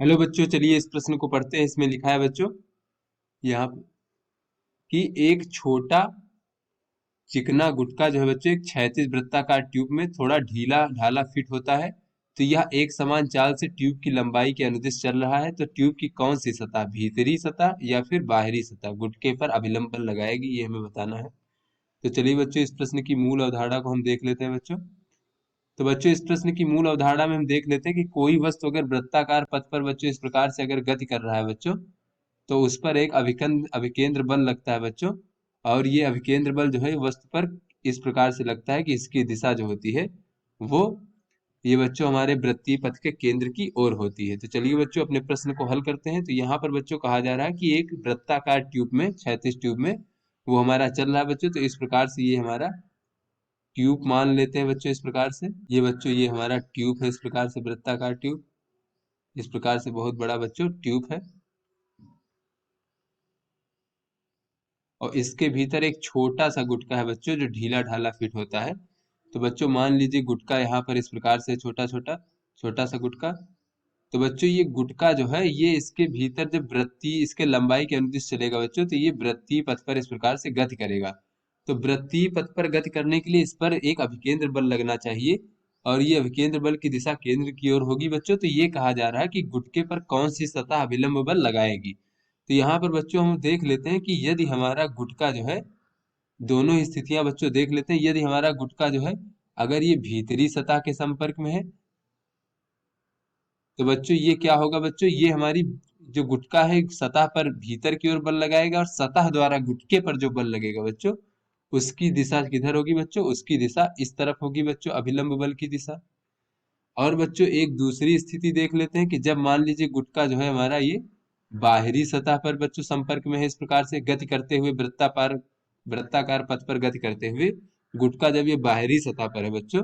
Hello बच्चों, चलिए इस प्रश्न को पढ़ते हैं। इसमें लिखा है बच्चों यहाँ पे कि एक छोटा चिकना गुटका जो है बच्चों एक क्षैतिज वृत्ताकार ट्यूब में थोड़ा ढीला ढाला फिट होता है। तो यह एक समान चाल से ट्यूब की लंबाई के अनुदिश चल रहा है। तो ट्यूब की कौन सी सतह, भीतरी सतह या फिर बाहरी सतह, गुटके पर अभिलंब बल लगाएगी, ये हमें बताना है। तो चलिए बच्चों इस प्रश्न की मूल अवधारणा को हम देख लेते हैं बच्चों। तो बच्चों इस प्रश्न की मूल अवधारणा में हम देख लेते हैं कि कोई वस्तु अगर वृत्ताकार पथ पर बच्चों इस प्रकार से अगर गति कर रहा है बच्चों, तो उस पर एक अभिकेंद्र बल लगता है बच्चों। और ये अभिकेंद्र बल जो है वस्तु पर इस प्रकार से लगता है कि इसकी दिशा जो होती है वो ये बच्चों हमारे वृत्तीय पथ के केंद्र की ओर होती है। तो चलिए बच्चों अपने प्रश्न को हल करते हैं। तो यहाँ पर बच्चों कहा जा रहा है कि एक वृत्ताकार ट्यूब में, क्षैतिज ट्यूब में वो हमारा चल रहा है बच्चों। तो इस प्रकार से ये हमारा ट्यूब मान लेते हैं बच्चों। इस प्रकार से ये बच्चों ये हमारा ट्यूब है, इस प्रकार से वृत्ताकार ट्यूब, इस प्रकार से बहुत बड़ा बच्चों ट्यूब है। और इसके भीतर एक छोटा सा गुटका है बच्चों जो ढीला ढाला फिट होता है। तो बच्चों मान लीजिए गुटका यहाँ पर इस प्रकार से छोटा छोटा छोटा सा गुटका। तो बच्चों ये गुटका जो है ये इसके भीतर जब वृत्तीय इसके लंबाई के अनुदिश चलेगा बच्चों, तो ये वृत्तीय पथ पर इस प्रकार से गति करेगा। तो वृत्तीय पथ पर गति करने के लिए इस पर एक अभिकेंद्र बल लगना चाहिए। और ये अभिकेंद्र बल की दिशा केंद्र की ओर होगी बच्चों। तो ये कहा जा रहा है कि गुटके पर कौन सी सतह अभिलंब बल लगाएगी। तो यहाँ पर बच्चों हम देख लेते हैं कि यदि हमारा गुटका जो है, दोनों ही स्थितियां बच्चों देख लेते हैं। यदि हमारा गुटका जो है अगर ये भीतरी सतह के संपर्क में है, तो बच्चों ये क्या होगा बच्चों, ये हमारी जो गुटका है सतह पर भीतर की ओर बल लगाएगा और सतह द्वारा गुटके पर जो बल लगेगा बच्चों उसकी दिशा किधर होगी बच्चों, उसकी दिशा इस तरफ होगी बच्चों, अभिलंब बल की दिशा। और बच्चों एक दूसरी स्थिति देख लेते हैं कि जब मान लीजिए गुटका जो है हमारा ये बाहरी सतह पर बच्चों संपर्क में है, इस प्रकार से गति करते हुए वृत्ताकार पथ पर गति करते हुए गुटका जब ये बाहरी सतह पर है बच्चों,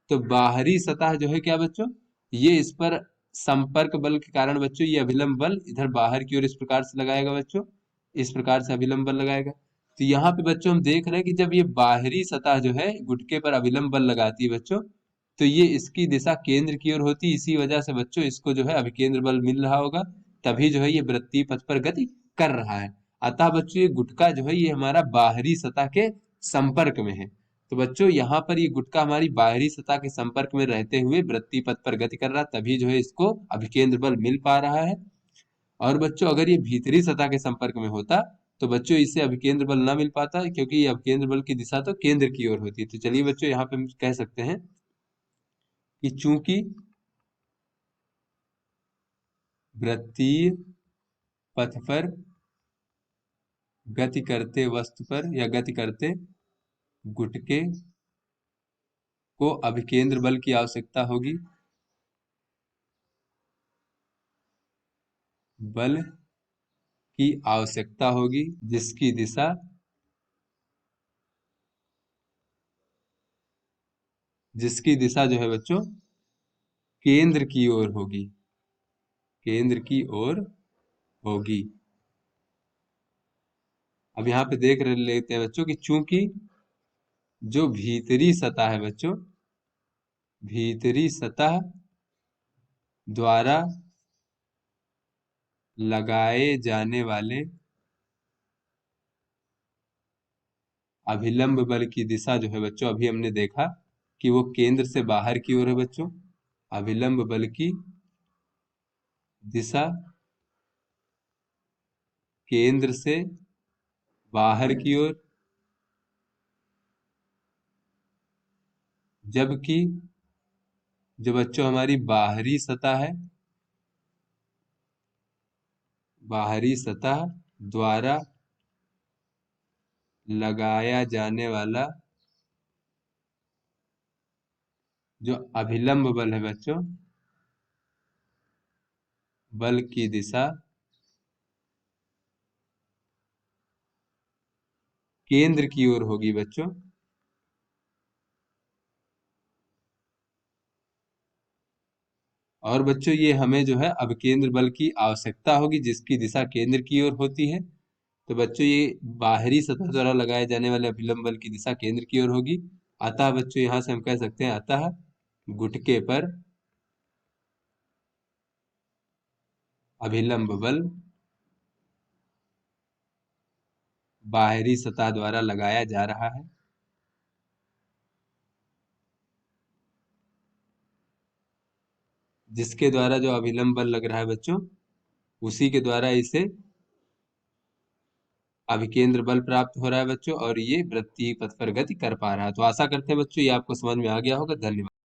तो बाहरी सतह जो है क्या बच्चों, ये इस पर संपर्क बल के कारण बच्चों ये अभिलंब बल इधर बाहर की ओर इस प्रकार से लगाएगा बच्चों, इस प्रकार से अभिलंब बल लगाएगा। तो यहाँ पे बच्चों हम देख रहे हैं कि जब ये बाहरी सतह जो है गुटके पर अभिलंब बल लगाती है बच्चों, तो ये इसकी दिशा केंद्र की ओर होती है। इसी वजह से बच्चों इसको जो है अभिकेंद्र बल मिल रहा होगा, तभी जो है ये वृत्तीय पथ पर गति कर रहा है। अतः बच्चों ये गुटका जो है ये हमारा बाहरी सतह के संपर्क में है। तो बच्चों यहाँ पर ये गुटका हमारी बाहरी सतह के संपर्क में रहते हुए वृत्तीय पथ पर गति कर रहा है, तभी जो है इसको अभिकेंद्र बल मिल पा रहा है। और बच्चों अगर ये भीतरी सतह के संपर्क में होता तो बच्चों इससे अभिकेंद्र बल ना मिल पाता, क्योंकि ये अभिकेंद्र बल की दिशा तो केंद्र की ओर होती है। तो चलिए बच्चों यहाँ पे हम कह सकते हैं कि चूंकि वृत्तीय पथ पर गति करते वस्तु पर या गति करते गुटके को अभिकेंद्र बल की आवश्यकता होगी, बल की आवश्यकता होगी जिसकी दिशा जो है बच्चों केंद्र की ओर होगी, केंद्र की ओर होगी। अब यहाँ पे देख रहे लेते हैं बच्चों कि चूंकि जो भीतरी सतह है बच्चों, भीतरी सतह द्वारा लगाए जाने वाले अभिलंब बल की दिशा जो है बच्चों, अभी हमने देखा कि वो केंद्र से बाहर की ओर है बच्चों। अभिलंब बल की दिशा केंद्र से बाहर की ओर, जबकि जो बच्चों हमारी बाहरी सतह है, बाहरी सतह द्वारा लगाया जाने वाला जो अभिलंब बल है बच्चों, बल की दिशा केंद्र की ओर होगी बच्चों। और बच्चों ये हमें जो है अभिकेंद्र बल की आवश्यकता होगी जिसकी दिशा केंद्र की ओर होती है। तो बच्चों ये बाहरी सतह द्वारा लगाए जाने वाले अभिलंब बल की दिशा केंद्र की ओर होगी। अतः बच्चों यहां से हम कह सकते हैं अतः गुटके पर अभिलंब बल बाहरी सतह द्वारा लगाया जा रहा है। जिसके द्वारा जो अभिलंब बल लग रहा है बच्चों, उसी के द्वारा इसे अभिकेंद्र बल प्राप्त हो रहा है बच्चों, और ये वृत्तीय पथ पर गति कर पा रहा है। तो आशा करते हैं बच्चों ये आपको समझ में आ गया होगा। धन्यवाद।